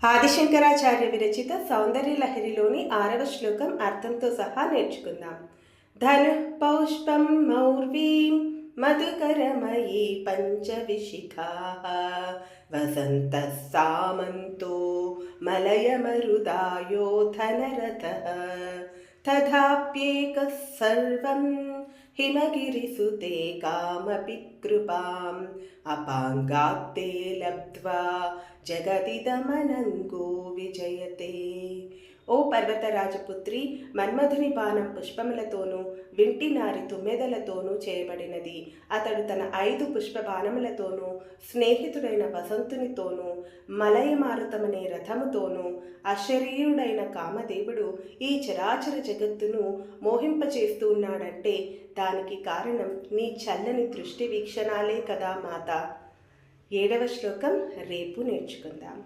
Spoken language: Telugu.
ఆదిశంకరాచార్య విరచిత సౌందర్యలహరిలోని 6వ శ్లోకం అర్థంతో సహా నేర్చుకుందాం. ధను పౌష్పం మౌర్వీం మధుకరమయీ పంచవిశిఖాః వసంత సామంతో మలయమరుదాయో ధనరథః తథాప్యేకः సర్వం హిమగిరిసుతే కామపి కృపాం అపాంగాత్తే లబ్ధ్వా జగదిదమనంగో విజయతే. ఓ పర్వతరాజపుత్రి, మన్మధుని బాణం పుష్పములతోనూ వింటినారి తుమ్మెదలతోనూ చేయబడినది. అతడు తన 5 పుష్ప బాణములతోనూ స్నేహితుడైన వసంతునితోనూ మలయమారుతమనే రథముతోనూ అశరీరుడైన కామదేవుడు ఈ చరాచర జగత్తును మోహింపచేస్తూ ఉన్నాడంటే దానికి కారణం నీ చల్లని దృష్టి వీక్షణాలే కదా మాత. 7వ శ్లోకం రేపు నేర్చుకుందాం.